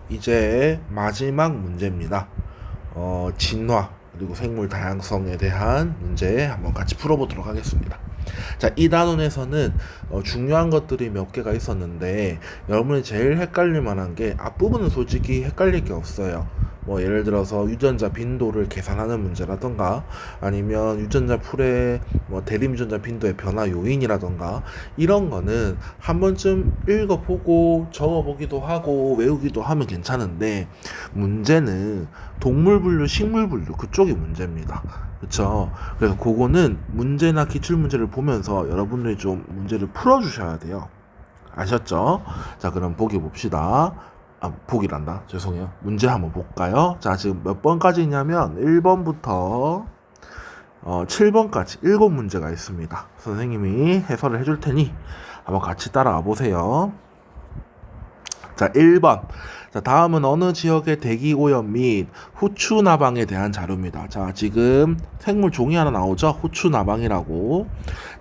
이제 마지막 문제입니다. 진화 그리고 생물 다양성에 대한 문제 한번 같이 풀어보도록 하겠습니다. 자, 이 단원에서는 중요한 것들이 몇 개가 있었는데 여러분이 제일 헷갈릴 만한 게 앞부분은 솔직히 헷갈릴 게 없어요. 뭐 예를 들어서 유전자 빈도를 계산하는 문제라던가 아니면 유전자 풀의 뭐 대립 유전자 빈도의 변화 요인이라던가 이런 거는 한 번쯤 읽어보고 적어보기도 하고 외우기도 하면 괜찮은데 문제는 동물 분류, 식물 분류 그쪽이 문제입니다. 그쵸? 그래서 그거는 문제나 기출 문제를 보면서 여러분들이 좀 문제를 풀어주셔야 돼요. 아셨죠? 자, 그럼 보기 봅시다. 보기란다. 죄송해요. 문제 한번 볼까요? 자, 지금 몇 번까지 있냐면 1번부터 7번까지 7문제가 있습니다. 선생님이 해설을 해줄 테니 한번 같이 따라와 보세요. 자, 1번. 자, 다음은 어느 지역의 대기 오염 및 후추 나방에 대한 자료입니다. 자, 지금 생물 종이 하나 나오죠? 후추 나방이라고.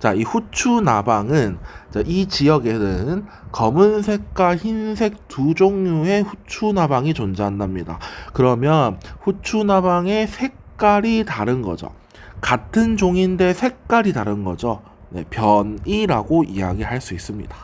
자, 이 후추 나방은 이 지역에는 검은색과 흰색 두 종류의 후추 나방이 존재한답니다. 그러면 후추 나방의 색깔이 다른 거죠. 같은 종인데 색깔이 다른 거죠. 네, 변이라고 이야기할 수 있습니다.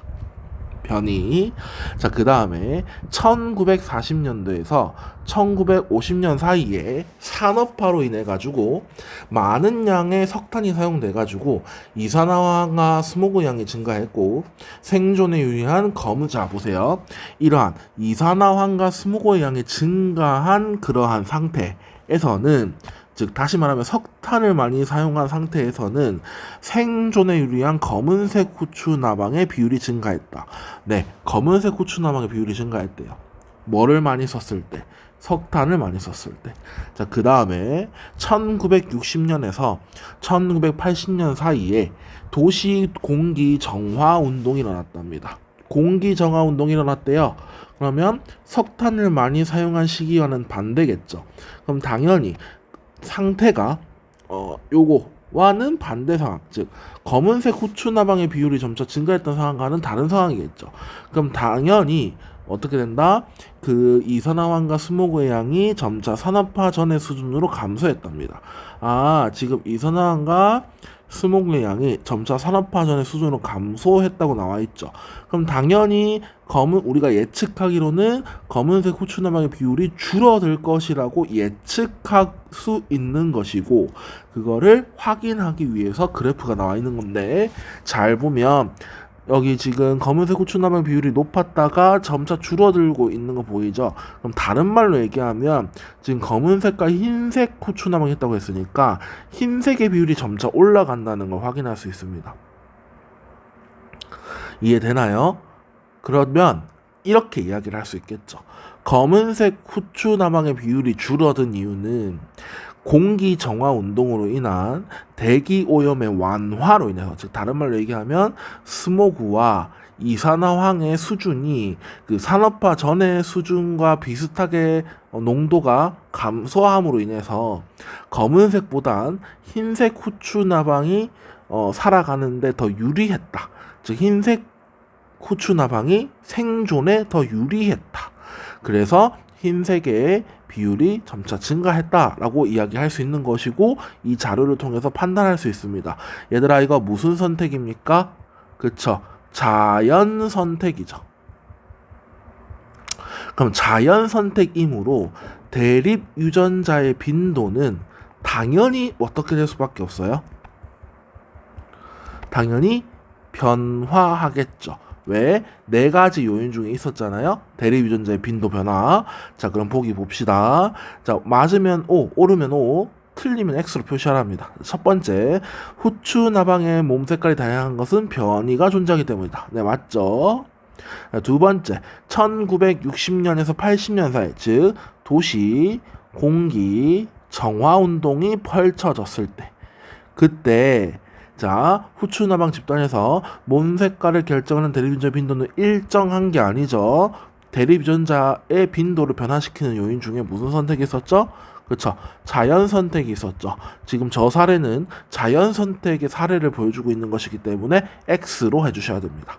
변이. 자, 그 다음에 1940년도에서 1950년 사이에 산업화로 인해 가지고 많은 양의 석탄이 사용돼 가지고 이산화황화 스모그 양이 증가했고 생존에 유리한 자 보세요. 이러한 이산화황화 스모그 양이 증가한 그러한 상태에서는 즉 다시 말하면 석탄을 많이 사용한 상태에서는 생존에 유리한 검은색 후추 나방의 비율이 증가했다. 네, 검은색 후추 나방의 비율이 증가했대요. 뭐를 많이 썼을 때? 석탄을 많이 썼을 때. 자, 그 다음에 1960년에서 1980년 사이에 도시 공기 정화 운동이 일어났답니다. 공기 정화 운동이 일어났대요. 그러면 석탄을 많이 사용한 시기와는 반대겠죠. 그럼 당연히 상태가 요거와는 반대 상황, 즉 검은색 후추 나방의 비율이 점차 증가했던 상황과는 다른 상황이겠죠. 그럼 당연히 어떻게 된다? 그 이산화황과 스모그의 양이 점차 산업화 전의 수준으로 감소했답니다. 아, 지금 이산화황과 스모그의 양이 점차 산업화 전의 수준으로 감소했다고 나와 있죠. 그럼 당연히 우리가 예측하기로는 검은색 후추 나방의 비율이 줄어들 것이라고 예측할 수 있는 것이고, 그거를 확인하기 위해서 그래프가 나와 있는 건데, 잘 보면 여기 지금 검은색 후추 나방 비율이 높았다가 점차 줄어들고 있는 거 보이죠? 그럼 다른 말로 얘기하면 지금 검은색과 흰색 후추 나방이 있다고 했으니까 흰색의 비율이 점차 올라간다는 걸 확인할 수 있습니다. 이해되나요? 그러면 이렇게 이야기를 할 수 있겠죠. 검은색 후추 나방의 비율이 줄어든 이유는 공기 정화 운동으로 인한 대기 오염의 완화로 인해서, 즉 다른 말로 얘기하면 스모그와 이산화황의 수준이 그 산업화 전의 수준과 비슷하게 농도가 감소함으로 인해서 검은색보단 흰색 후추 나방이 살아가는데 더 유리했다. 즉 흰색 후추 나방이 생존에 더 유리했다. 그래서 흰색의 비율이 점차 증가했다라고 이야기할 수 있는 것이고, 이 자료를 통해서 판단할 수 있습니다. 얘들아, 이거 무슨 선택입니까? 그쵸? 자연 선택이죠. 그럼 자연 선택이므로 대립 유전자의 빈도는 당연히 어떻게 될 수밖에 없어요? 당연히 변화하겠죠. 왜? 네 가지 요인 중에 있었잖아요. 대립 유전자의 빈도 변화. 자, 그럼 보기 봅시다. 자, 맞으면 O, 오르면 O, 틀리면 X로 표시하랍니다. 첫 번째, 후추 나방의 몸 색깔이 다양한 것은 변이가 존재하기 때문이다. 네, 맞죠? 두 번째, 1960년에서 80년 사이, 즉 도시 공기 정화 운동이 펼쳐졌을 때, 그때 자, 후추 나방 집단에서 몸 색깔을 결정하는 대립 유전자 빈도는 일정한 게 아니죠. 대립 유전자의 빈도를 변화시키는 요인 중에 무슨 선택이 있었죠? 그렇죠. 자연 선택이 있었죠. 지금 저 사례는 자연 선택의 사례를 보여주고 있는 것이기 때문에 X로 해주셔야 됩니다.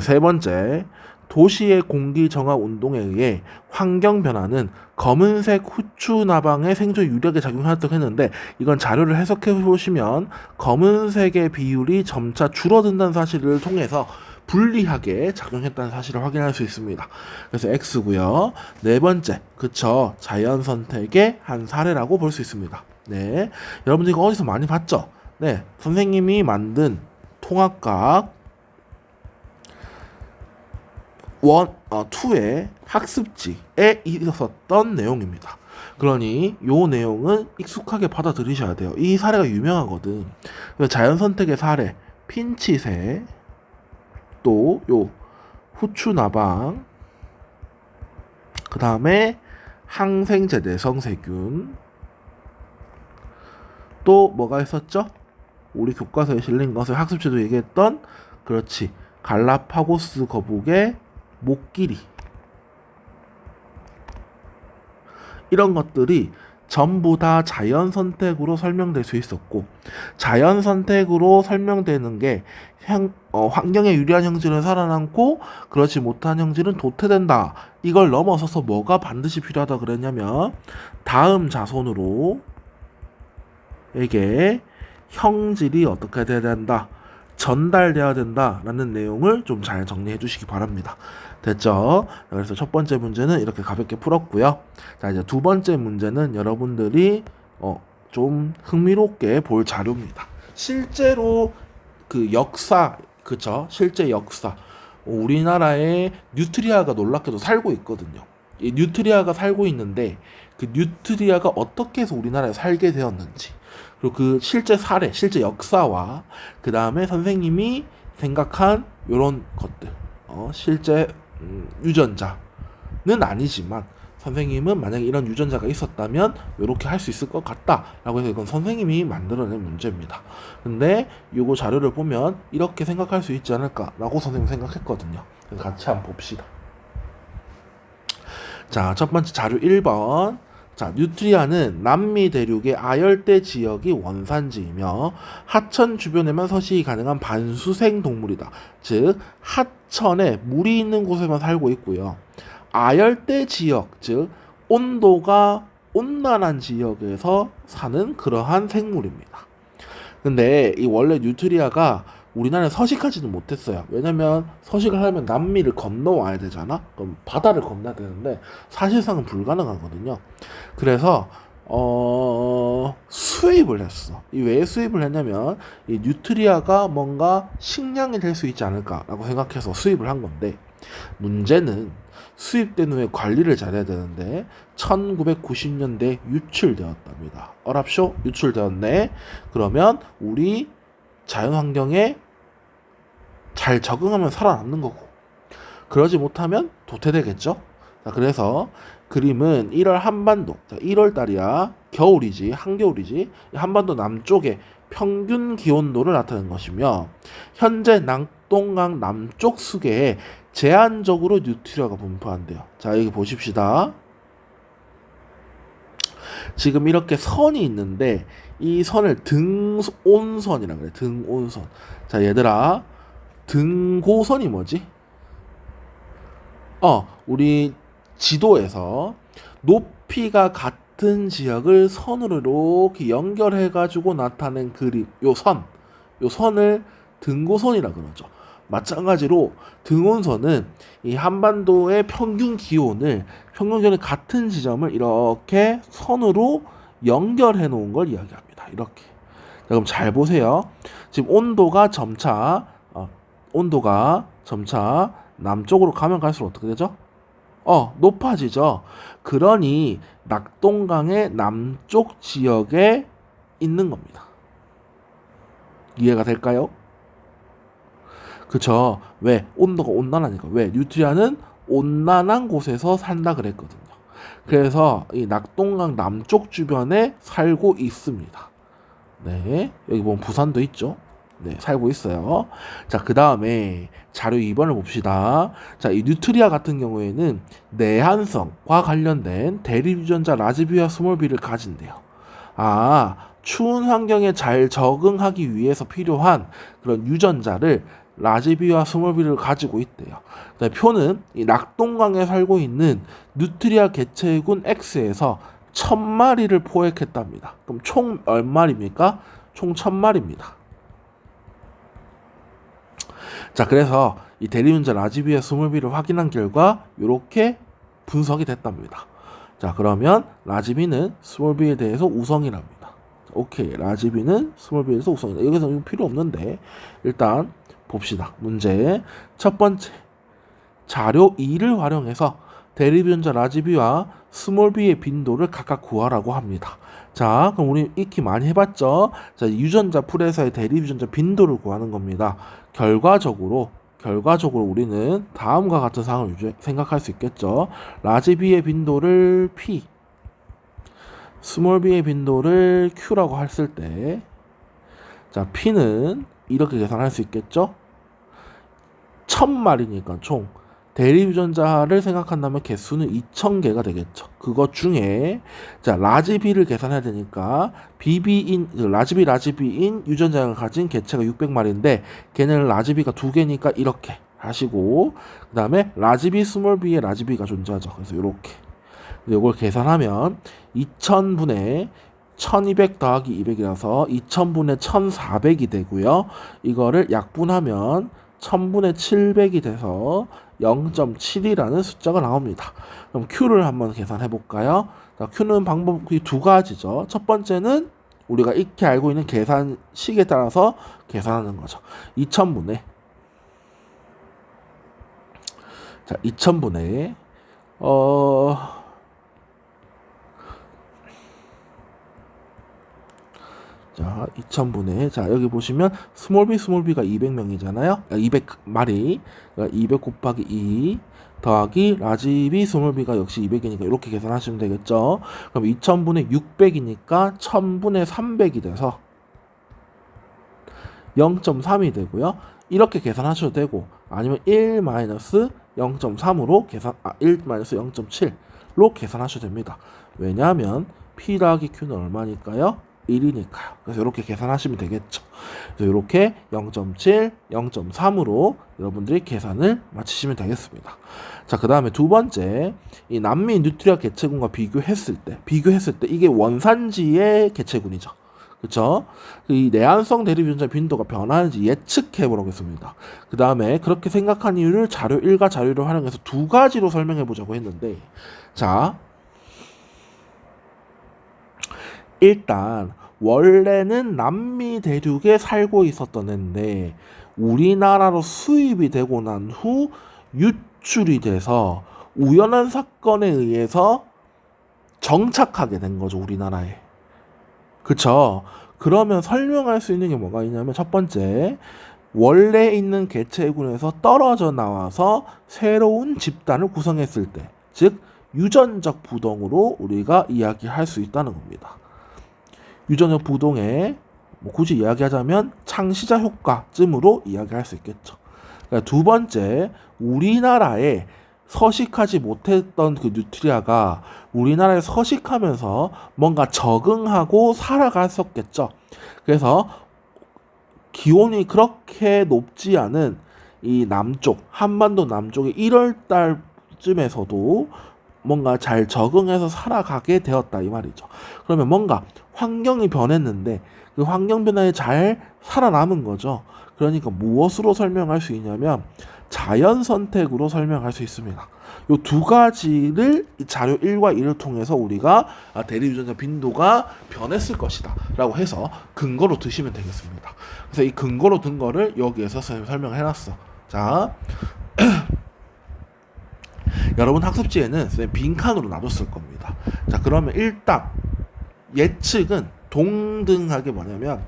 세 번째, 도시의 공기 정화 운동에 의해 환경 변화는 검은색 후추 나방의 생존 유력에 작용하였다고 했는데, 이건 자료를 해석해 보시면 검은색의 비율이 점차 줄어든다는 사실을 통해서 불리하게 작용했다는 사실을 확인할 수 있습니다. 그래서 X고요. 네 번째, 그쵸, 자연 선택의 한 사례라고 볼 수 있습니다. 네, 여러분들 이거 어디서 많이 봤죠? 네, 선생님이 만든 통합각 2의 학습지에 있었던 내용입니다. 그러니 요 내용은 익숙하게 받아들이셔야 돼요. 이 사례가 유명하거든. 자연 선택의 사례, 핀치새, 또 요 후추나방, 그 다음에 항생제 내성세균, 또 뭐가 있었죠? 우리 교과서에 실린 것을 학습지도 얘기했던, 그렇지, 갈라파고스 거북의 목길이, 이런 것들이 전부 다 자연 선택으로 설명될 수 있었고, 자연 선택으로 설명되는 게 환경에 유리한 형질은 살아남고 그렇지 못한 형질은 도태된다. 이걸 넘어서서 뭐가 반드시 필요하다 그랬냐면, 다음 자손으로 에게 형질이 어떻게 돼야 된다, 전달돼야 된다라는 내용을 좀 잘 정리해 주시기 바랍니다. 됐죠? 그래서 첫 번째 문제는 이렇게 가볍게 풀었고요. 자, 이제 두 번째 문제는 여러분들이 좀 흥미롭게 볼 자료입니다. 실제로 그 역사, 그쵸? 실제 역사. 우리나라에 뉴트리아가 놀랍게도 살고 있거든요. 이 뉴트리아가 살고 있는데, 그 뉴트리아가 어떻게 해서 우리나라에 살게 되었는지, 그리고 그 실제 사례, 실제 역사와 그 다음에 선생님이 생각한 이런 것들, 실제 유전자는 아니지만 선생님은 만약에 이런 유전자가 있었다면 이렇게 할 수 있을 것 같다라고 해서, 이건 선생님이 만들어낸 문제입니다. 근데 이거 자료를 보면 이렇게 생각할 수 있지 않을까라고 선생님이 생각했거든요. 그래서 같이 한번 봅시다. 자, 첫 번째 자료 1번. 자, 뉴트리아는 남미 대륙의 아열대 지역이 원산지이며 하천 주변에만 서식이 가능한 반수생 동물이다. 즉, 하천에 물이 있는 곳에만 살고 있고요. 아열대 지역, 즉 온도가 온난한 지역에서 사는 그러한 생물입니다. 근데 이 원래 뉴트리아가 우리나라에 서식하지는 못했어요. 왜냐면 서식을 하려면 남미를 건너와야 되잖아. 그럼 바다를 건너야 되는데 사실상은 불가능하거든요. 그래서 수입을 했어. 이 왜 수입을 했냐면, 이 뉴트리아가 뭔가 식량이 될 수 있지 않을까라고 생각해서 수입을 한 건데, 문제는 수입된 후에 관리를 잘해야 되는데 1990년대에 유출되었답니다. 어랍쇼? 유출되었네. 그러면 우리 자연환경에 잘 적응하면 살아남는 거고, 그러지 못하면 도태되겠죠. 자, 그래서 그림은 1월 한반도, 자, 1월 달이야, 겨울이지, 한겨울이지, 한반도 남쪽의 평균 기온도를 나타낸 것이며, 현재 낙동강 남쪽 수계에 제한적으로 뉴트리아가 분포한대요. 자, 여기 보십시다. 지금 이렇게 선이 있는데 이 선을 등온선이라고 그래. 등온선. 자, 얘들아, 등고선이 뭐지? 우리 지도에서 높이가 같은 지역을 선으로 이렇게 연결해가지고 나타낸 그림, 요 선을 등고선이라 그러죠. 마찬가지로 등온선은 이 한반도의 평균 기온을 같은 지점을 이렇게 선으로 연결해 놓은 걸 이야기합니다. 이렇게. 자, 그럼 잘 보세요. 지금 온도가 점차 남쪽으로 가면 갈수록 어떻게 되죠? 높아지죠. 그러니 낙동강의 남쪽 지역에 있는 겁니다. 이해가 될까요? 그쵸? 왜? 온도가 온난하니까. 왜? 뉴트리아는 온난한 곳에서 산다 그랬거든요. 그래서 이 낙동강 남쪽 주변에 살고 있습니다. 네, 여기 보면 부산도 있죠. 네, 살고 있어요. 자, 그 다음에 자료 2번을 봅시다. 자, 이 뉴트리아 같은 경우에는 내한성과 관련된 대립 유전자 라즈비와 스몰비를 가진대요. 추운 환경에 잘 적응하기 위해서 필요한 그런 유전자를 라지 B와 스몰 b를 가지고 있대요. 그다음에 표는 이 낙동강에 살고 있는 누트리아 개체군 X에서 1000마리를 포획했답니다. 그럼 총 몇 마리입니까? 총 1000마리입니다. 자, 그래서 이 대리운전 라지 B와 스몰 b를 확인한 결과 이렇게 분석이 됐답니다. 자, 그러면 라지 B는 스몰 b에 대해서 우성이랍니다. 오케이, 라지 B는 스몰 b에 대해서 우성이다. 여기서 필요 없는데 일단 봅시다. 문제 첫 번째, 자료 2를 활용해서 대리변자 라지 B와 스몰 b의 빈도를 각각 구하라고 합니다. 자, 그럼 우리 익히 많이 해봤죠? 자, 유전자 풀에서의 대리유전자 빈도를 구하는 겁니다. 결과적으로 우리는 다음과 같은 상황을 생각할 수 있겠죠. 라지 B의 빈도를 P, 스몰 b의 빈도를 Q라고 했을 때, 자, P는 이렇게 계산할 수 있겠죠? 1000마리니까 총 대리유전자를 생각한다면 개수는 2000개가 되겠죠. 그것 중에 자, 라지 B를 계산해야 되니까 라지 B인 유전자를 가진 개체가 600마리인데 걔는 라지 B가 2개니까 이렇게 하시고, 그 다음에 라지 B 스몰 b의 라지 B가 존재하죠. 그래서 이렇게 이걸 계산하면 2000분의 1200 더하기 200이라서 2000분의 1400이 되고요. 이거를 약분하면 1000분의 700이 돼서 0.7이라는 숫자가 나옵니다. 그럼 Q를 한번 계산해 볼까요? 자, Q는 방법이 두 가지죠. 첫 번째는 우리가 익히 알고 있는 계산식에 따라서 계산하는 거죠. 2000분의 자, 2000분의 자, 2000분의 자, 여기 보시면 스몰 b가 200명이잖아요. 200마리. 그러니까 200 곱하기 2 더하기 라지 B 스몰 b가 역시 200이니까 이렇게 계산하시면 되겠죠. 그럼 2000분의 600이니까 1000분의 300이 돼서 0.3이 되고요. 이렇게 계산하셔도 되고, 아니면 1-0.3으로 1-0.7로 계산하셔도 됩니다. 왜냐하면 P 더하기 Q는 얼마니까요? 1이니까요. 그래서 이렇게 계산하시면 되겠죠. 그래서 이렇게 0.7, 0.3으로 여러분들이 계산을 마치시면 되겠습니다. 자, 그 다음에 두 번째, 이 남미 누트리아 개체군과 비교했을 때 이게 원산지의 개체군이죠. 그렇죠? 이 내한성 대리유전자 빈도가 변하는지 예측해 보겠습니다. 그 다음에 그렇게 생각한 이유를 자료 1과 자료 2를 활용해서 두 가지로 설명해 보자고 했는데, 자, 일단 원래는 남미 대륙에 살고 있었던 애인데 우리나라로 수입이 되고 난 후 유출이 돼서 우연한 사건에 의해서 정착하게 된 거죠, 우리나라에. 그쵸? 그러면 설명할 수 있는 게 뭐가 있냐면, 첫 번째, 원래 있는 개체군에서 떨어져 나와서 새로운 집단을 구성했을 때, 즉 유전적 부동으로 우리가 이야기할 수 있다는 겁니다. 유전적 부동에 굳이 이야기하자면 창시자 효과쯤으로 이야기할 수 있겠죠. 그러니까 두 번째, 우리나라에 서식하지 못했던 그 누트리아가 우리나라에 서식하면서 뭔가 적응하고 살아갔었겠죠. 그래서 기온이 그렇게 높지 않은 이 남쪽, 한반도 남쪽의 1월 달쯤에서도 뭔가 잘 적응해서 살아가게 되었다, 이 말이죠. 그러면 뭔가 환경이 변했는데 그 환경 변화에 잘 살아남은 거죠. 그러니까 무엇으로 설명할 수 있냐면 자연 선택으로 설명할 수 있습니다. 이 두 가지를 자료 1과 2를 통해서 우리가 대리유전자 빈도가 변했을 것이다 라고 해서 근거로 드시면 되겠습니다. 그래서 이 근거로 든 거를 여기에서 설명을 해놨어. 자, 여러분 학습지에는 빈칸으로 놔뒀을 겁니다. 자, 그러면 일단 예측은 동등하게 뭐냐면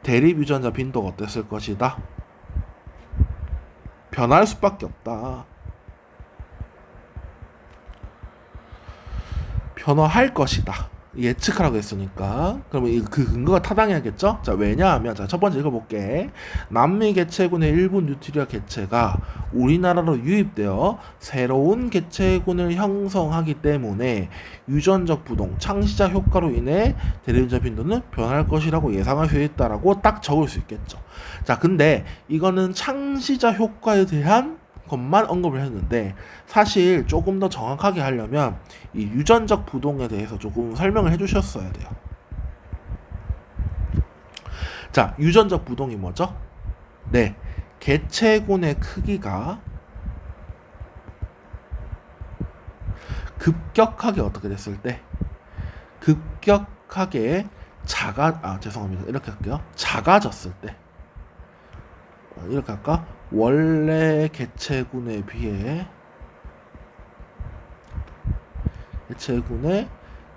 대립유전자 빈도가 어땠을 것이다? 변할 수밖에 없다. 변화할 것이다. 예측하라고 했으니까 그러면 그 근거가 타당해야겠죠? 자, 왜냐하면 자, 첫 번째 읽어볼게. 남미 개체군의 일부 뉴트리아 개체가 우리나라로 유입되어 새로운 개체군을 형성하기 때문에 유전적 부동, 창시자 효과로 인해 대리운전 빈도는 변할 것이라고 예상할 수 있다라고 딱 적을 수 있겠죠. 자, 근데 이거는 창시자 효과에 대한 것만 언급을 했는데 사실 조금 더 정확하게 하려면 이 유전적 부동에 대해서 조금 설명을 해주셨어야 돼요. 자, 유전적 부동이 뭐죠? 네, 개체군의 크기가 급격하게 어떻게 됐을 때 급격하게 죄송합니다. 이렇게 할게요. 작아졌을 때 이렇게 할까? 원래 개체군에 비해 개체군에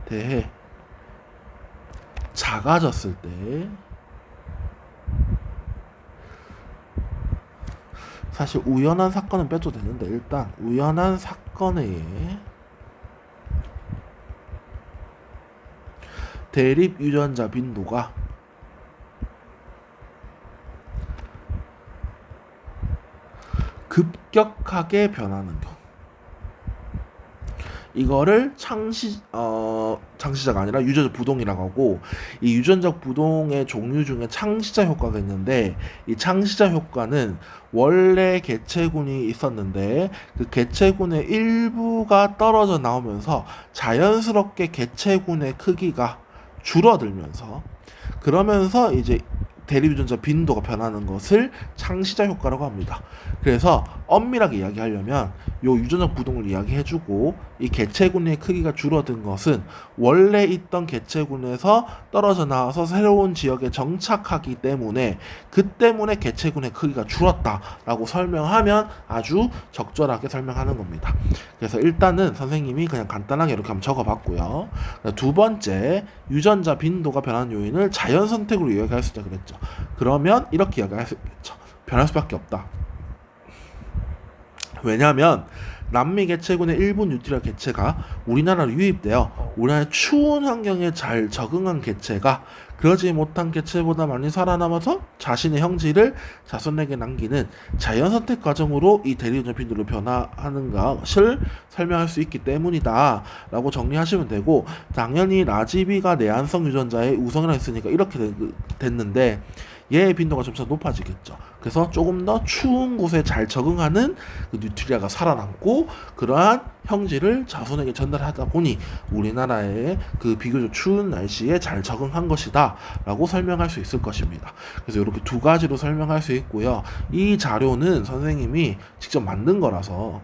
대해 작아졌을 때 사실 우연한 사건은 빼도 되는데 일단 우연한 사건에 의해 대립 유전자 빈도가 급격하게 변하는 경우 이거를 창시자가 아니라 유전적 부동이라고 하고 이 유전적 부동의 종류 중에 창시자 효과가 있는데 이 창시자 효과는 원래 개체군이 있었는데 그 개체군의 일부가 떨어져 나오면서 자연스럽게 개체군의 크기가 줄어들면서 그러면서 이제 대립유전자 빈도가 변하는 것을 창시자 효과라고 합니다. 그래서 엄밀하게 이야기하려면 요 유전적 부동을 이야기해주고 이 개체군의 크기가 줄어든 것은 원래 있던 개체군에서 떨어져 나와서 새로운 지역에 정착하기 때문에 그 때문에 개체군의 크기가 줄었다라고 설명하면 아주 적절하게 설명하는 겁니다. 그래서 일단은 선생님이 그냥 간단하게 이렇게 한번 적어봤고요. 두 번째, 유전자 빈도가 변하는 요인을 자연 선택으로 이야기할 수 있다 그랬죠. 그러면 이렇게 이야기할 수 있겠죠. 변할 수밖에 없다. 왜냐하면 남미 개체군의 일부 뉴트리아 개체가 우리나라로 유입되어 우리나라의 추운 환경에 잘 적응한 개체가 그러지 못한 개체보다 많이 살아남아서 자신의 형질을 자손에게 남기는 자연선택 과정으로 이 대리유전자 빈도를 변화하는 것을 설명할 수 있기 때문이다 라고 정리하시면 되고 당연히 라지비가 내한성 유전자의 우성이라 했으니까 이렇게 됐는데 얘의 빈도가 점차 높아지겠죠. 그래서 조금 더 추운 곳에 잘 적응하는 그 뉴트리아가 살아남고 그러한 형질을 자손에게 전달하다 보니 우리나라의 그 비교적 추운 날씨에 잘 적응한 것이다 라고 설명할 수 있을 것입니다. 그래서 이렇게 두 가지로 설명할 수 있고요. 이 자료는 선생님이 직접 만든 거라서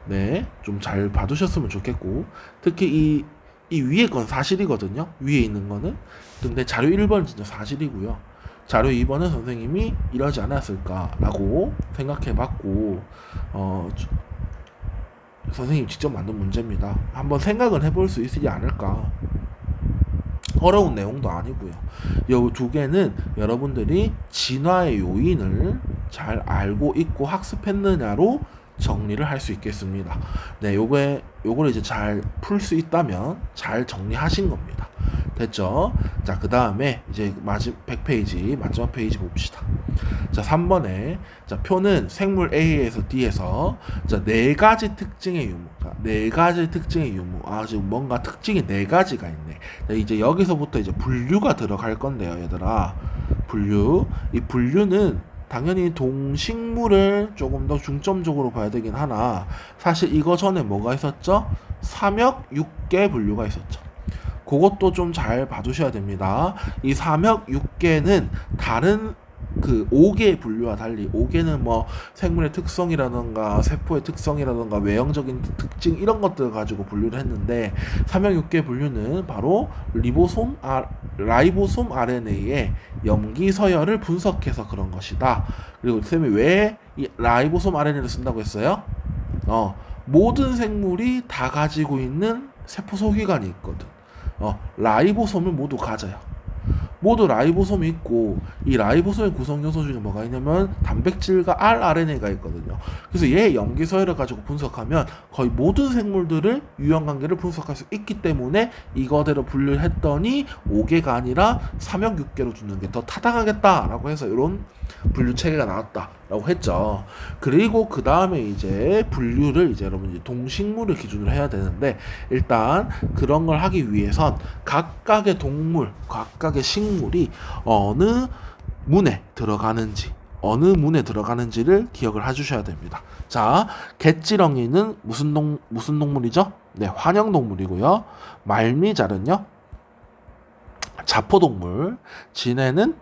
네, 좀 잘 봐두셨으면 좋겠고 특히 이 위에 건 사실이거든요. 위에 있는 거는. 근데 자료 1번은 진짜 사실이고요. 자료 2번은 선생님이 이러지 않았을까라고 생각해봤고 선생님이 직접 만든 문제입니다. 한번 생각을 해볼 수 있지 않을까. 어려운 내용도 아니고요. 이 두 개는 여러분들이 진화의 요인을 잘 알고 있고 학습했느냐로 정리를 할 수 있겠습니다. 네, 요거를 이제 잘 풀 수 있다면 잘 정리하신 겁니다. 됐죠? 자, 그 다음에 이제 100페이지, 마지막 페이지 봅시다. 자, 3번에, 자, 표는 생물 A에서 D에서, 자, 4가지 특징의 유무. 자, 4가지 특징의 유무. 지금 뭔가 특징이 4가지가 있네. 자, 이제 여기서부터 이제 분류가 들어갈 건데요, 얘들아. 분류. 이 분류는 당연히 동식물을 조금 더 중점적으로 봐야 되긴 하나, 사실 이거 전에 뭐가 있었죠? 삼역 6개 분류가 있었죠. 그것도 좀 잘 봐두셔야 됩니다. 이 삼역 6개는 다른 그 5개의 분류와 달리 5개는 뭐 생물의 특성이라던가 세포의 특성이라던가 외형적인 특징 이런 것들 가지고 분류를 했는데 삼역 6개 분류는 바로 라이보솜 RNA의 염기 서열을 분석해서 그런 것이다. 그리고 쌤이 왜 이 라이보솜 RNA를 쓴다고 했어요? 모든 생물이 다 가지고 있는 세포 소기관이 있거든. 라이보솜을 모두 가져요. 모두 라이보솜이 있고 이 라이보솜의 구성 요소 중에 뭐가 있냐면 단백질과 rRNA가 있거든요. 그래서 얘 염기서열을 가지고 분석하면 거의 모든 생물들을 유형 관계를 분석할 수 있기 때문에 이거대로 분류를 했더니 5개가 아니라 3형 6개로 두는 게 더 타당하겠다라고 해서 이런 분류 체계가 나왔다라고 했죠. 그리고 그 다음에 이제 분류를 이제 여러분 이제 동식물을 기준으로 해야 되는데 일단 그런 걸 하기 위해선 각각의 동물, 각각의 식물이 어느 문에 들어가는지를 기억을 해주셔야 됩니다. 자, 갯지렁이는 무슨 동물이죠? 네, 환영동물이고요. 말미잘은요, 자포동물, 진해는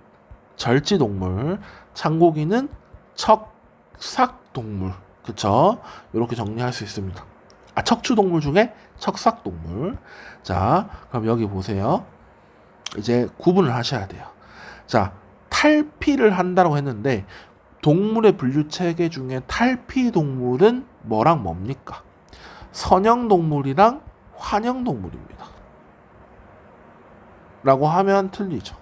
절지동물, 창고기는 척삭동물. 그쵸? 이렇게 정리할 수 있습니다. 척추동물 중에 척삭동물. 자, 그럼 여기 보세요. 이제 구분을 하셔야 돼요. 자, 탈피를 한다고 했는데 동물의 분류 체계 중에 탈피 동물은 뭐랑 뭡니까? 선형동물이랑 환형동물입니다. 라고 하면 틀리죠.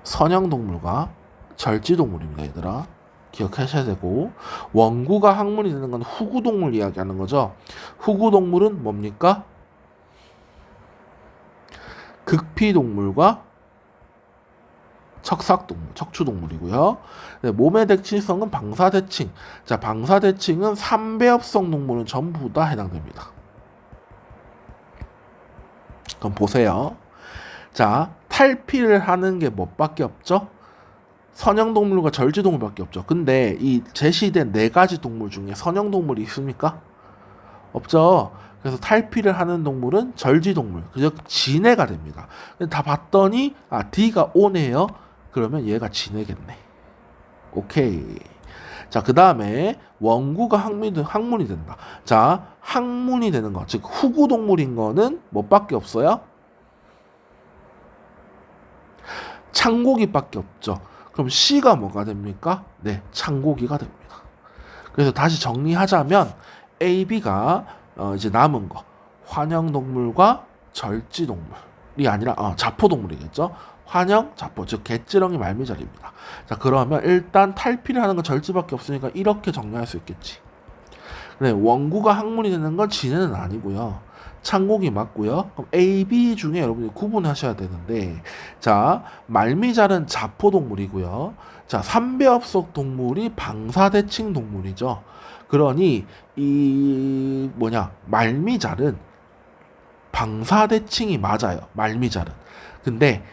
선형동물과 절지동물입니다, 얘들아. 기억하셔야 되고, 원구가 학문이 되는 건 후구동물 이야기하는 거죠. 후구동물은 뭡니까? 극피동물과 척삭동물, 척추동물이고요. 네, 몸의 대칭성은 방사대칭. 자, 방사대칭은 3배엽성 동물은 전부 다 해당됩니다. 그럼 보세요. 자, 탈피를 하는 게 뭐밖에 없죠? 선형동물과 절지동물밖에 없죠. 근데 이 제시된 4가지 동물 중에 선형동물이 있습니까? 없죠. 그래서 탈피를 하는 동물은 절지동물, 즉 진해가 됩니다. 다 봤더니 D가 O네요. 그러면 얘가 진해겠네. 오케이. 자, 그 다음에 원구가 항문이 된다. 자, 항문이 되는 거, 즉 후구동물인 거는 뭐밖에 없어요? 창고기밖에 없죠. 그럼 C가 뭐가 됩니까? 네, 창고기가 됩니다. 그래서 다시 정리하자면 A, B가 이제 남은 거 환영동물과 절지동물이 아니라 자포동물이겠죠. 환영, 자포, 즉 갯지렁이, 말미잘입니다. 자, 그러면 일단 탈피를 하는 건 절지밖에 없으니까 이렇게 정리할 수 있겠지. 네, 원구가 항문이 되는 건 진해는 아니고요. 창고기 맞고요. 그럼 A, B 중에 여러분이 구분하셔야 되는데, 자, 말미잘은 자포동물이고요. 자, 3배엽속 동물이 방사대칭 동물이죠. 그러니 말미잘은 방사대칭이 맞아요. 말미잘은. 근데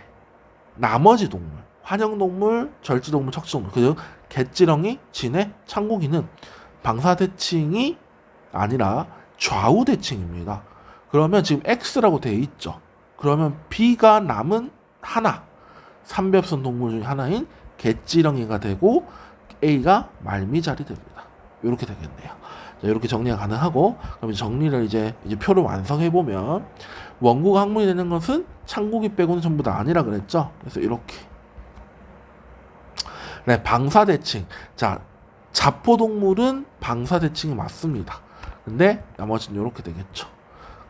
나머지 동물, 환영동물, 절지동물, 척추동물, 그죠? 갯지렁이, 진해, 창고기는 방사대칭이 아니라 좌우대칭입니다. 그러면 지금 X라고 되어 있죠. 그러면 B가 남은 하나, 3배엽성 동물 중에 하나인 갯지렁이가 되고 A가 말미잘이 됩니다. 이렇게 되겠네요. 자, 이렇게 정리가 가능하고, 그럼 정리를 이제 표를 완성해 보면 원구가 항문이 되는 것은 창고기 빼고는 전부 다 아니라 그랬죠. 그래서 이렇게. 네, 방사대칭. 자, 자포동물은 방사대칭이 맞습니다. 근데 나머지는 이렇게 되겠죠.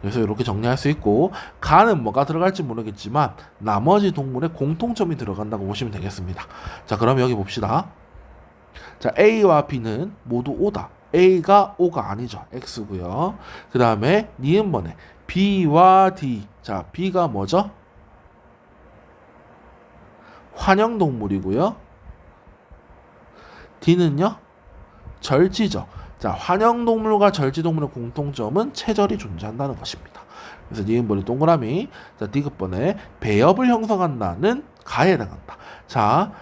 그래서 이렇게 정리할 수 있고, 가는 뭐가 들어갈지 모르겠지만 나머지 동물의 공통점이 들어간다고 보시면 되겠습니다. 자, 그럼 여기 봅시다. 자, A와 B는 모두 O다. A가 O가 아니죠. X고요. 그 다음에 니은번에 B와 D. 자, B가 뭐죠? 환영동물이고요. D는요? 절지죠. 자, 환영동물과 절지동물의 공통점은 체절이 존재한다는 것입니다. 그래서 니은번에 동그라미. 자, 디귿번에 배엽을 형성한다는 가에 해당한다. 자,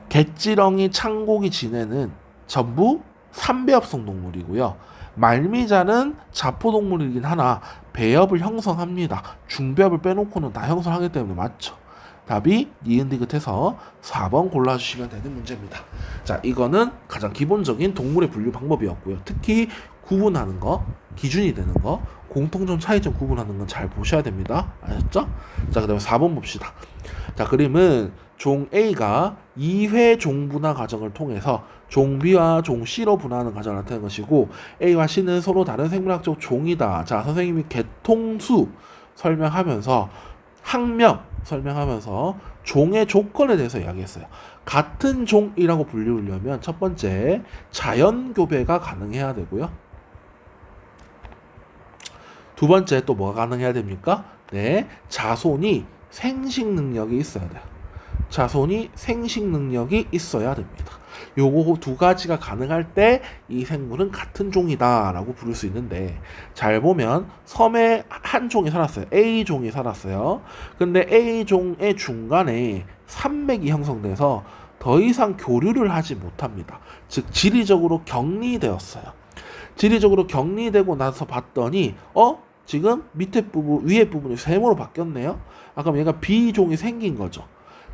갯지렁이, 창고기, 진해는 전부 3배엽성 동물이고요. 말미잘은 자포동물이긴 하나 배엽을 형성합니다. 중배엽을 빼놓고는 다 형성하기 때문에 맞죠. 답이 니은 디귿해서 4번 골라주시면 되는 문제입니다. 자, 이거는 가장 기본적인 동물의 분류 방법이었고요. 특히 구분하는 거, 기준이 되는 거, 공통점, 차이점 구분하는 건 잘 보셔야 됩니다. 아셨죠? 자, 그 다음에 4번 봅시다. 자, 그림은 종 A가 2회 종분화 과정을 통해서 종 B와 종 C로 분화하는 과정을 나타내는 것이고, A와 C는 서로 다른 생물학적 종이다. 자, 선생님이 개통수 설명하면서 학명 설명하면서 종의 조건에 대해서 이야기했어요. 같은 종이라고 불리우려면 첫 번째 자연교배가 가능해야 되고요. 두 번째 또 뭐가 가능해야 됩니까? 네, 자손이 생식 능력이 있어야 돼요. 자손이 생식 능력이 있어야 됩니다. 요거 두 가지가 가능할 때 이 생물은 같은 종이다라고 부를 수 있는데, 잘 보면 섬에 한 종이 살았어요. A종이 살았어요. 근데 A종의 중간에 산맥이 형성돼서 더 이상 교류를 하지 못합니다. 즉 지리적으로 격리되었어요. 지리적으로 격리되고 나서 봤더니 지금 밑에 부분, 위에 부분이 세모로 바뀌었네요. 그럼 얘가 B종이 생긴 거죠.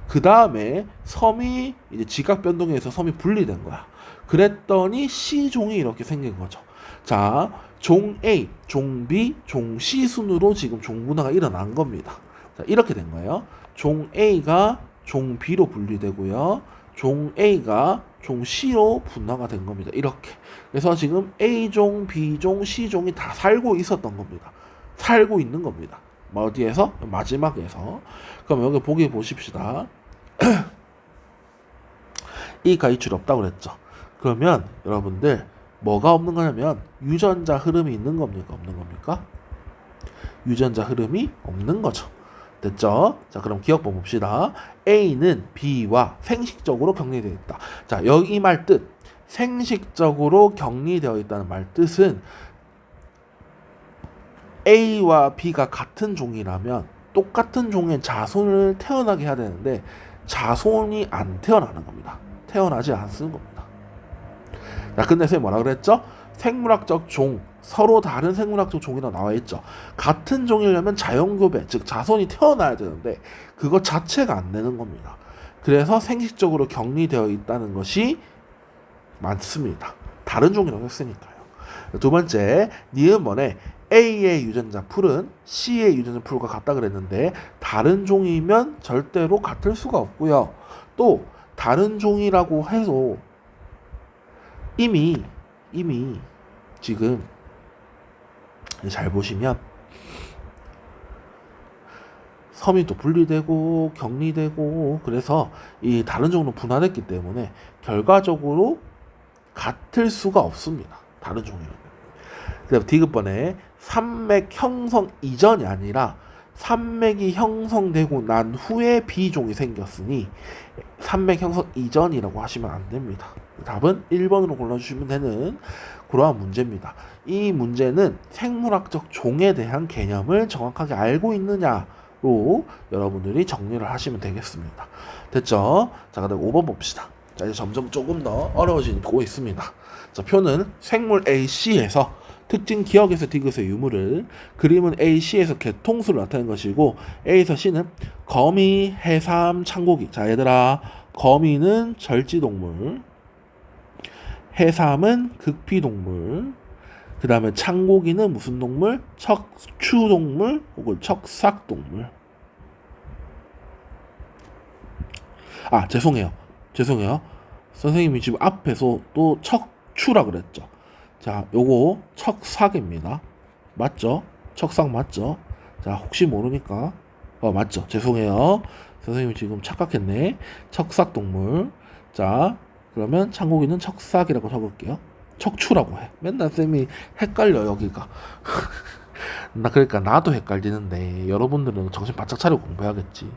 그 다음에 섬이 이제 지각 변동에 의해서 섬이 분리된 거야. 그랬더니 C종이 이렇게 생긴 거죠. 자, 종 A, 종 B, 종 C 순으로 지금 종 분화가 일어난 겁니다. 자, 이렇게 된 거예요. 종 A가 종 B로 분리되고요. 종 A가 종 C로 분화가 된 겁니다. 이렇게. 그래서 지금 A종, B종, C종이 다 살고 있었던 겁니다. 살고 있는 겁니다. 어디에서? 마지막에서. 그럼 여기 보기 보십시다. 이 가이출이 없다고 그랬죠. 그러면 여러분들 뭐가 없는 거냐면 유전자 흐름이 있는 겁니까? 없는 겁니까? 유전자 흐름이 없는 거죠. 됐죠? 자, 그럼 기억법 봅시다. A는 B와 생식적으로 격리되어 있다. 자, 여기 이 말 뜻, 생식적으로 격리되어 있다는 말 뜻은 A와 B가 같은 종이라면 똑같은 종의 자손을 태어나게 해야 되는데 자손이 안 태어나는 겁니다. 태어나지 않는 겁니다. 자, 근데 선생님 뭐라 그랬죠? 생물학적 종, 서로 다른 생물학적 종이라고 나와 있죠. 같은 종이려면 자연교배, 즉 자손이 태어나야 되는데 그것 자체가 안 되는 겁니다. 그래서 생식적으로 격리되어 있다는 것이 많습니다. 다른 종이라고 했으니까요. 두 번째, 니은번에 A의 유전자 풀은 C의 유전자 풀과 같다 그랬는데 다른 종이면 절대로 같을 수가 없고요. 또 다른 종이라고 해도 이미 지금 잘 보시면 섬이 또 분리되고 격리되고 그래서 이 다른 종으로 분화됐기 때문에 결과적으로 같을 수가 없습니다. 다른 종이라면. 그다음 디귿번에 산맥 형성 이전이 아니라 산맥이 형성되고 난 후에 B종이 생겼으니 산맥 형성 이전이라고 하시면 안 됩니다. 답은 1번으로 골라주시면 되는 그러한 문제입니다. 이 문제는 생물학적 종에 대한 개념을 정확하게 알고 있느냐로 여러분들이 정리를 하시면 되겠습니다. 됐죠? 자, 그다음 5번 봅시다. 자, 이제 점점 조금 더 어려워지고 있습니다. 자, 표는 생물 AC에서 특징 기억에서 디귿의 유무를, 그림은 AC에서 개통수를 나타낸 것이고 A에서 C는 거미, 해삼, 창고기. 자, 얘들아, 거미는 절지동물, 해삼은 극피동물, 그 다음에 창고기는 무슨 동물? 척추동물 혹은 척삭동물. 아, 죄송해요. 선생님이 지금 앞에서 또 척추라 그랬죠. 자, 요거 척삭입니다. 맞죠? 척삭 맞죠? 자, 혹시 모르니까 맞죠? 죄송해요. 선생님이 지금 착각했네. 척삭동물. 자, 그러면 창고기는 척삭이라고 적을게요. 척추라고 해. 맨날 쌤이 헷갈려 여기가. 그러니까 나도 헷갈리는데 여러분들은 정신 바짝 차리고 공부해야겠지.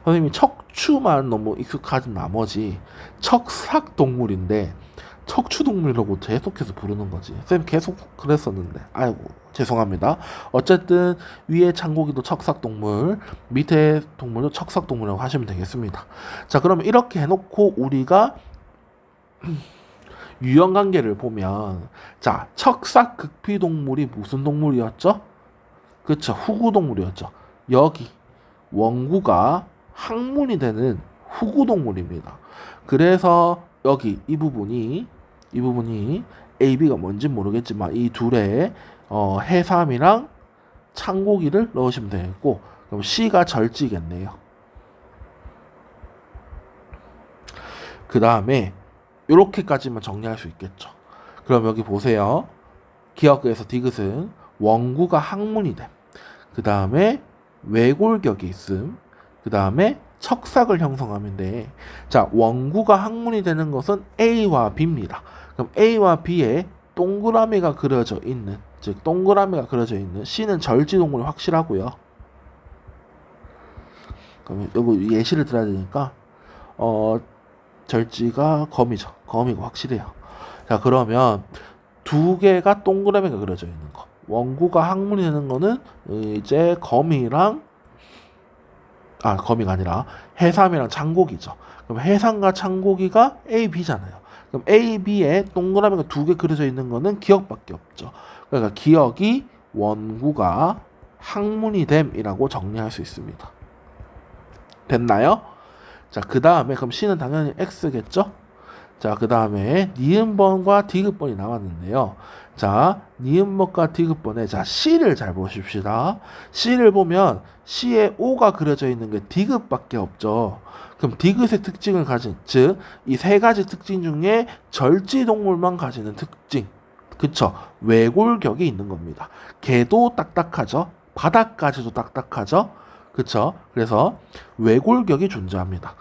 선생님이 척추만 너무 익숙하진 나머지 척삭동물인데 척추동물이라고 계속해서 부르는 거지. 쌤 계속 그랬었는데 아이고 죄송합니다. 어쨌든 위에 창고기도 척삭동물, 밑에 동물도 척삭동물이라고 하시면 되겠습니다. 자, 그러면 이렇게 해놓고 우리가 유형관계를 보면, 자, 척삭 극피동물이 무슨 동물이었죠? 그쵸, 후구동물이었죠. 여기 원구가 항문이 되는 후구동물입니다. 그래서 여기 이 부분이 AB가 뭔지 모르겠지만 이 둘에 해삼이랑 창고기를 넣으시면 되겠고, 그럼 C가 절지겠네요. 그 다음에 요렇게까지만 정리할 수 있겠죠. 그럼 여기 보세요. 기억에서 디귿은 원구가 항문이 됨. 그 다음에 외골격이 있음. 그 다음에 척삭을 형성하면 돼. 자, 원구가 항문이 되는 것은 A와 B입니다. 그럼 A와 B에 동그라미가 그려져 있는, 즉 동그라미가 그려져 있는 C는 절지동물이 확실하고요. 그럼 여기 예시를 들어야 되니까 절지가 거미죠. 거미가 확실해요. 자, 그러면 두 개가 동그라미가 그려져 있는 거. 원구가 항문이 되는 거는 이제 거미가 아니라 해삼이랑 창고기죠. 그럼 해삼과 창고기가 A, B잖아요. 그럼 A, B에 동그라미가 두 개 그려져 있는 거는 기역밖에 없죠. 그러니까 기역이 원구가 항문이 됨이라고 정리할 수 있습니다. 됐나요? 자, 그 다음에 그럼 C는 당연히 X겠죠? 자, 그 다음에 니은번과 디귿번이 나왔는데요. 자, 니은번과 디귿번에 자 C를 잘 보십시다. C를 보면 C에 O가 그려져 있는 게 디귿밖에 없죠. 그럼 디귿의 특징을 가진, 즉 이 세 가지 특징 중에 절지동물만 가지는 특징, 그쵸? 외골격이 있는 겁니다. 개도 딱딱하죠. 바닥까지도 딱딱하죠. 그쵸? 그래서 외골격이 존재합니다.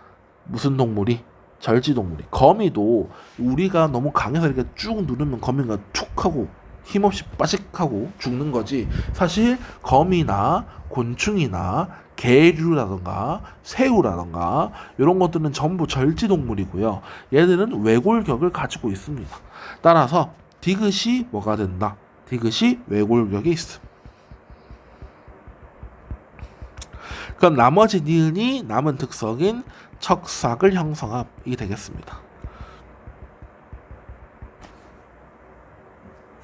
무슨 동물이? 절지동물이. 거미도 우리가 너무 강해서 이렇게 쭉 누르면 거미가 툭 하고 힘없이 빠직하고 죽는 거지. 사실 거미나 곤충이나 개류라던가 새우라던가 이런 것들은 전부 절지동물이고요. 얘들은 외골격을 가지고 있습니다. 따라서 디귿이 뭐가 된다? 디귿이 외골격이 있습니다. 그럼 나머지 니은이 남은 특성인 척삭을 형성함이 되겠습니다.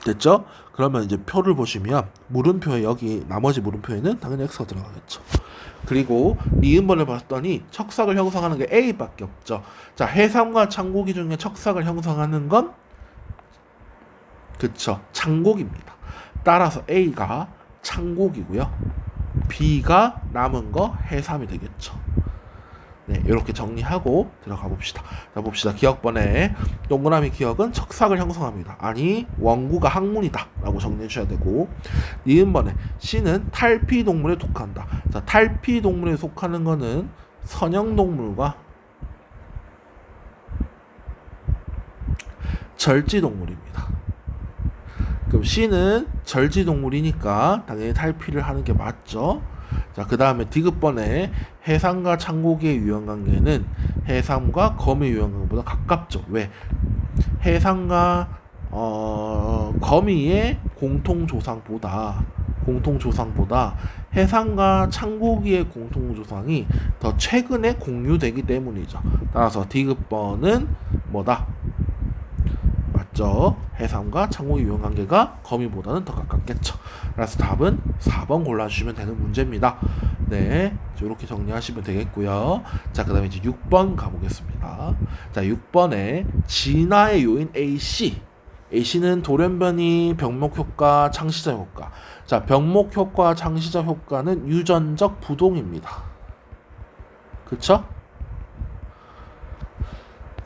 됐죠? 그러면 이제 표를 보시면 물음표에 여기 나머지 물음표에는 당연히 X가 들어가겠죠. 그리고 니은번을 봤더니 척삭을 형성하는 게 A밖에 없죠. 자, 해삼과 창고기 중에 척삭을 형성하는 건 그쵸, 창고기입니다. 따라서 A가 창고기고요. B가 남은 거 해삼이 되겠죠. 네, 이렇게 정리하고 들어가 봅시다. 자, 봅시다. 기역번에 동그라미 기역은 척삭을 형성합니다. 아니, 원구가 항문이다 라고 정리해 주셔야 되고, 니은번에 C는 탈피동물에 속한다. 자, 탈피동물에 속하는 거는 선형동물과 절지동물입니다. 그럼 C는 절지동물이니까 당연히 탈피를 하는 게 맞죠. 자, 그 다음에 디귿번에 해삼과 창고기의 유형관계는 해삼과 거미의 유형관계보다 가깝죠. 왜? 해삼과 거미의 공통조상보다 해삼과 창고기의 공통조상이 더 최근에 공유되기 때문이죠. 따라서 디귿번은 뭐다? 맞죠? 해삼과 창고기 유형관계가 거미보다는 더 가깝겠죠. 그래서 답은 4번 골라주시면 되는 문제입니다. 네, 이렇게 정리하시면 되겠고요. 자, 그 다음에 이제 6번 가보겠습니다. 자, 6번에 진화의 요인 AC. AC는 돌연변이, 병목효과, 창시자 효과. 자, 병목효과, 창시자 효과는 유전적 부동입니다. 그쵸?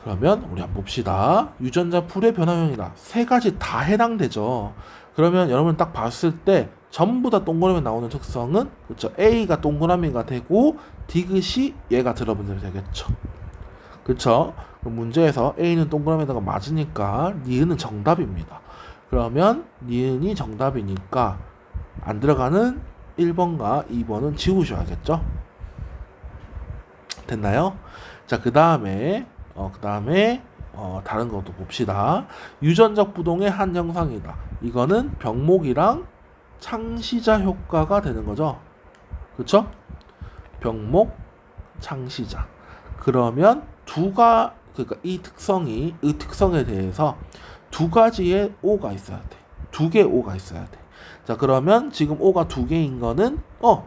그러면 우리 한번 봅시다. 유전자 풀의 변화형이다. 세 가지 다 해당되죠. 그러면 여러분 딱 봤을 때 전부 다 동그라미 나오는 특성은 그렇죠. A가 동그라미가 되고 디귿이 얘가 들어보면 되겠죠. 그렇죠. 문제에서 A는 동그라미에다가 맞으니까 니은은 정답입니다. 그러면 니은이 정답이니까 안 들어가는 1번과 2번은 지우셔야겠죠. 됐나요? 자, 그 다음에 다른 것도 봅시다. 유전적 부동의 한 형상이다. 이거는 병목이랑 창시자 효과가 되는 거죠. 그쵸? 병목, 창시자. 그러면 그러니까 이 특성에 대해서 두 가지의 O가 있어야 돼. 두 개의 O가 있어야 돼. 자, 그러면 지금 O가 두 개인 거는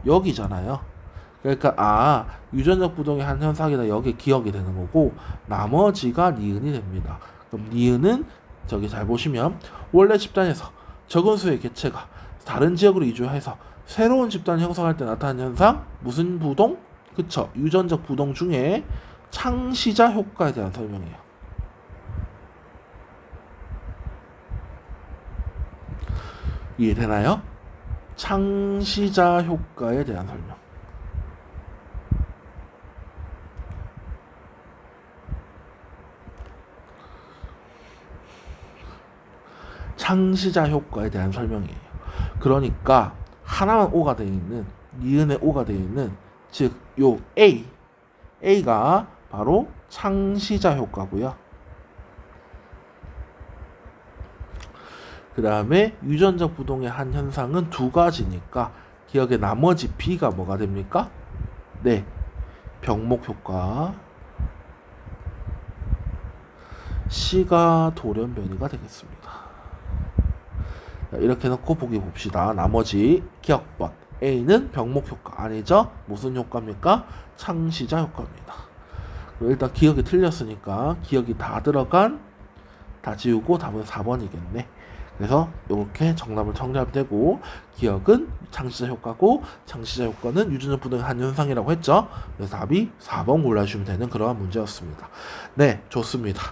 여기잖아요. 그러니까 유전적 부동의 한 현상이다. 여기 기억이 되는 거고 나머지가 니은이 됩니다. 그럼 니은은 저기 잘 보시면 원래 집단에서 적은 수의 개체가 다른 지역으로 이주해서 새로운 집단을 형성할 때 나타나는 현상 무슨 부동? 그쵸. 유전적 부동 중에 창시자 효과에 대한 설명이에요. 이해되나요? 창시자 효과에 대한 설명. 창시자 효과에 대한 설명이에요. 그러니까 하나만 O가 되어 있는, 니은에 O가 되어 있는, 즉 요 A가 바로 창시자 효과고요. 그 다음에 유전적 부동의 한 현상은 두 가지니까 기억에 나머지 B가 뭐가 됩니까? 네, 병목 효과. C가 돌연변이가 되겠습니다. 이렇게 놓고 보기 봅시다. 나머지 기억번. A는 병목 효과 아니죠? 무슨 효과입니까? 창시자 효과입니다. 일단 기억이 틀렸으니까 기억이 다 들어간 다 지우고 답은 4번이겠네. 그래서 이렇게 정답을 정리하되고 기억은 창시자 효과고 창시자 효과는 유전적 부동의 한 현상이라고 했죠. 그래서 답이 4번 골라주시면 되는 그러한 문제였습니다. 네, 좋습니다.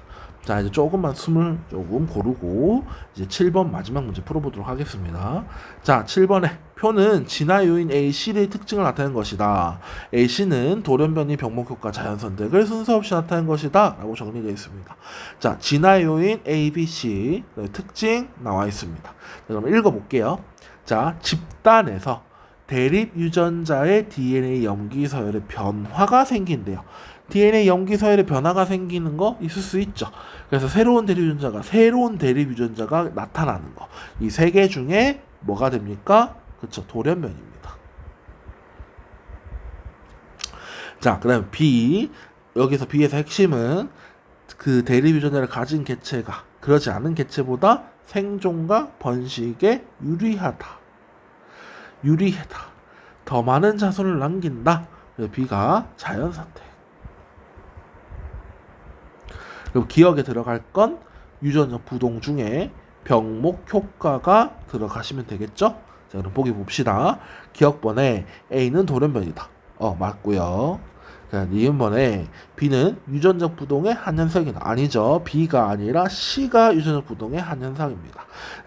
자, 이제 조금만 숨을 조금 고르고 이제 7번 마지막 문제 풀어보도록 하겠습니다. 자, 7번에 표는 진화 요인 AC의 특징을 나타낸 것이다. AC는 돌연변이 병목 효과 자연 선택을 순서 없이 나타낸 것이다 라고 정리되어 있습니다. 자, 진화 요인 A, B, C 특징 나와 있습니다. 자, 그럼 읽어볼게요. 자, 집단에서 대립 유전자의 DNA 염기 서열의 변화가 생긴대요. DNA 염기 서열의 변화가 생기는 거 있을 수 있죠. 그래서 새로운 대립 유전자가 나타나는 거. 이 세 개 중에 뭐가 됩니까? 그쵸, 돌연변입니다. 자, 그 다음에 B. 여기서 B에서 핵심은 그 대립 유전자를 가진 개체가 그러지 않은 개체보다 생존과 번식에 유리하다. 더 많은 자손을 남긴다. B가 자연 선택. 그리고 기억에 들어갈 건 유전적 부동 중에 병목 효과가 들어가시면 되겠죠? 자, 그럼 보기 봅시다. 기억번에 A는 돌연변이다. 맞고요. 니은번에 B는 유전적 부동의 한 현상이다. 아니죠. B가 아니라 C가 유전적 부동의 한 현상입니다.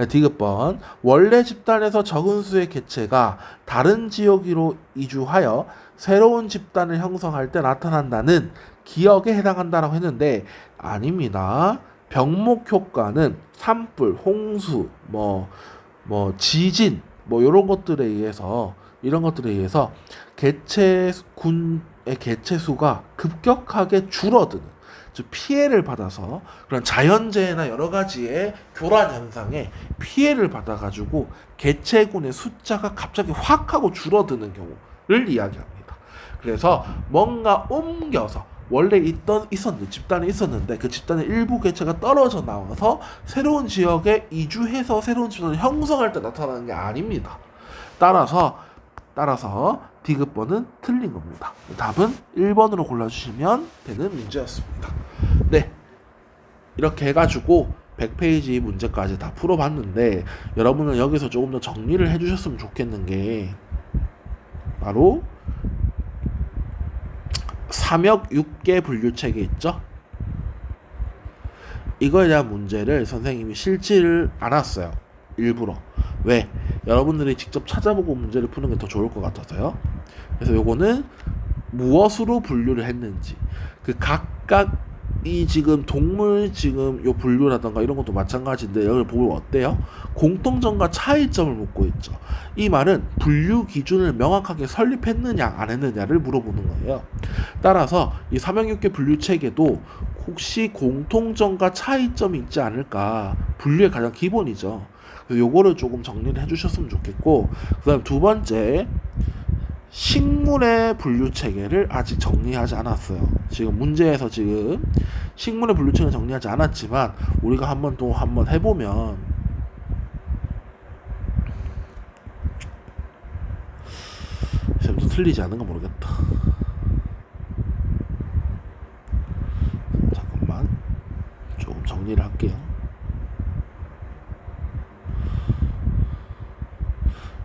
디귿번 원래 집단에서 적은 수의 개체가 다른 지역으로 이주하여 새로운 집단을 형성할 때 나타난다는 기억에 해당한다라고 했는데 아닙니다. 병목 효과는 산불, 홍수, 지진, 이런 것들에 의해서 개체군의 개체수가 급격하게 줄어드는, 즉 피해를 받아서 그런 자연재해나 여러 가지의 교란 현상에 피해를 받아가지고 개체군의 숫자가 갑자기 확 하고 줄어드는 경우를 이야기합니다. 그래서 뭔가 옮겨서 원래 집단에 있었는데 그 집단의 일부 개체가 떨어져 나와서 새로운 지역에 이주해서 새로운 집단을 형성할 때 나타나는 게 아닙니다. 따라서 디귿번은 틀린 겁니다. 답은 1번으로 골라주시면 되는 문제였습니다. 네, 이렇게 해가지고 100페이지 문제까지 다 풀어봤는데 여러분은 여기서 조금 더 정리를 해주셨으면 좋겠는 게 바로 삼역 6개 분류체계 있죠? 이거에 대한 문제를 선생님이 실지를 않았어요. 일부러. 왜? 여러분들이 직접 찾아보고 문제를 푸는 게 더 좋을 것 같아서요. 그래서 요거는 무엇으로 분류를 했는지, 그 각각 이 지금 동물 지금 요 분류라던가 이런 것도 마찬가지인데 여기 보면 어때요? 공통점과 차이점을 묻고 있죠. 이 말은 분류 기준을 명확하게 설립했느냐 안 했느냐를 물어보는 거예요. 따라서 이 삼형육계 분류 체계도 혹시 공통점과 차이점이 있지 않을까, 분류의 가장 기본이죠. 그래서 요거를 조금 정리를 해주셨으면 좋겠고, 그 다음 두 번째, 식물의 분류 체계를 아직 정리하지 않았어요. 지금 문제에서 지금 식물의 분류 체계를 정리하지 않았지만 우리가 한번 해보면 또 틀리지 않은 거 모르겠다. 잠깐만 조금 정리를 할게요.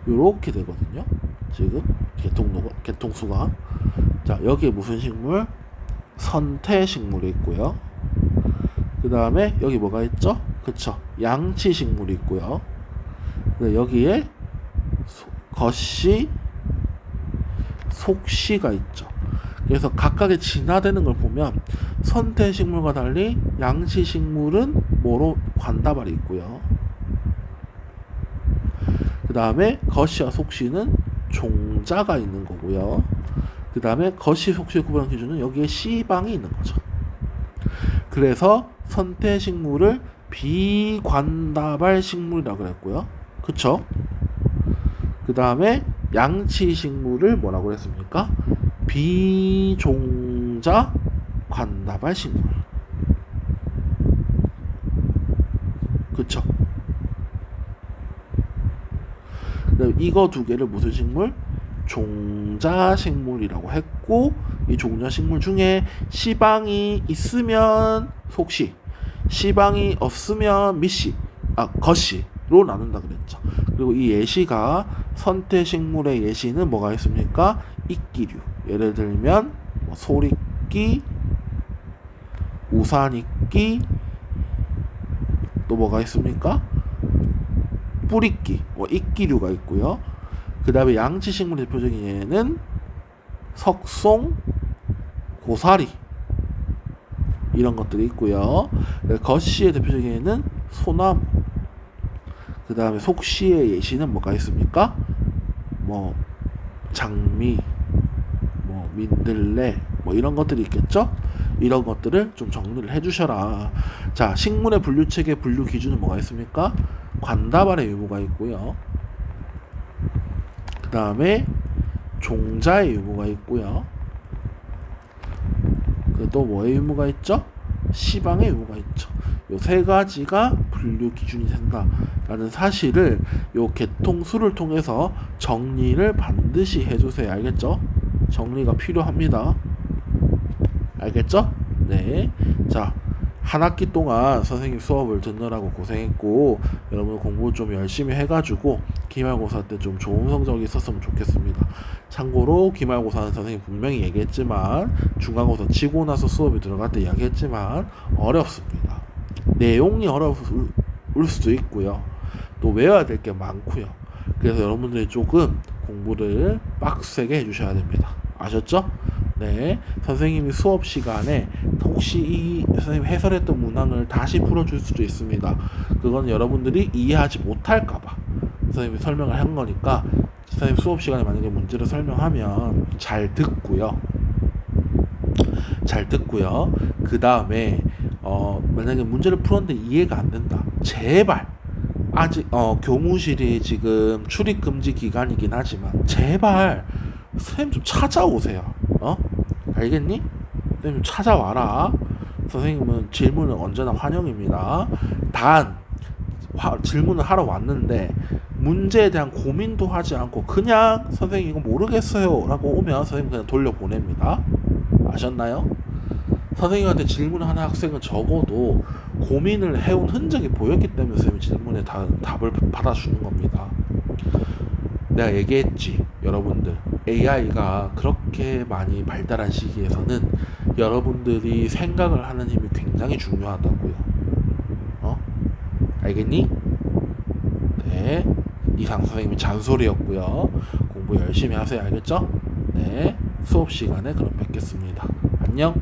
요렇게 되거든요. 지금 개통수가. 자, 여기에 무슨 식물? 선태식물이 있고요. 그 다음에 여기 뭐가 있죠? 그쵸, 양치식물이 있고요. 여기에 겉씨, 속씨가 있죠. 그래서 각각의 진화되는 걸 보면 선태식물과 달리 양치식물은 뭐로 관다발이 있고요. 다음에 거시와 속시는 종자가 있는 거고요. 그 다음에 거시, 속시를 구분하는 기준은 여기에 시방이 있는 거죠. 그래서 선태식물을 비관다발 식물이라고 그랬고요. 그쵸? 그 다음에 양치식물을 뭐라고 그랬습니까? 비종자 관다발 식물. 그쵸? 이거 두 개를 무슨 식물? 종자식물이라고 했고, 이 종자식물 중에 시방이 있으면 속시, 시방이 없으면 미시, 거시로 나눈다 그랬죠. 그리고 이 예시가 선태식물의 예시는 뭐가 있습니까? 이끼류. 예를 들면 소리끼, 우산이끼, 또 뭐가 있습니까? 뿌리끼, 이끼류가 있고요. 그 다음에 양치식물 대표적인 예는 석송, 고사리 이런 것들이 있고요. 거시의 대표적인 예는 소나무. 그 다음에 속시의 예시는 뭐가 있습니까? 장미, 민들레 이런 것들이 있겠죠? 이런 것들을 좀 정리를 해주셔라. 자, 식물의 분류체계 분류 기준은 뭐가 있습니까? 관다발의 유무가 있고요. 그 다음에 종자의 유무가 있고요. 또 뭐의 유무가 있죠? 시방의 유무가 있죠. 요 세 가지가 분류 기준이 된다라는 사실을 요 개통수를 통해서 정리를 반드시 해주세요. 알겠죠? 정리가 필요합니다. 알겠죠? 네. 자, 한 학기 동안 선생님 수업을 듣느라고 고생했고, 여러분 공부 좀 열심히 해가지고 기말고사 때 좀 좋은 성적이 있었으면 좋겠습니다. 참고로 기말고사는 선생님 분명히 얘기했지만, 중간고사 치고 나서 수업이 들어갈 때 이야기했지만 어렵습니다. 내용이 어려울 수도 있고요. 또 외워야 될 게 많고요. 그래서 여러분들이 조금 공부를 빡세게 해주셔야 됩니다. 아셨죠? 네, 선생님이 수업 시간에 혹시 이 선생님 해설했던 문항을 다시 풀어줄 수도 있습니다. 그건 여러분들이 이해하지 못할까봐 선생님이 설명을 한 거니까, 선생님 수업 시간에 만약에 문제를 설명하면 잘 듣고요. 그 다음에 만약에 문제를 풀었는데 이해가 안 된다. 제발 아직 교무실이 지금 출입 금지 기간이긴 하지만 제발 선생님 좀 찾아오세요. 알겠니? 선생님 좀 찾아와라. 선생님은 질문은 언제나 환영입니다. 단 질문을 하러 왔는데 문제에 대한 고민도 하지 않고 그냥 선생님 이거 모르겠어요 라고 오면 선생님 그냥 돌려보냅니다. 아셨나요? 선생님한테 질문을 하는 학생은 적어도 고민을 해온 흔적이 보였기 때문에 선생님이 질문에 답을 받아주는 겁니다. 내가 얘기했지, 여러분들 AI가 그렇게 많이 발달한 시기에서는 여러분들이 생각을 하는 힘이 굉장히 중요하다고요. 알겠니? 네, 이상 선생님이 잔소리였고요. 공부 열심히 하세요. 알겠죠? 네, 수업 시간에 그럼 뵙겠습니다. 안녕.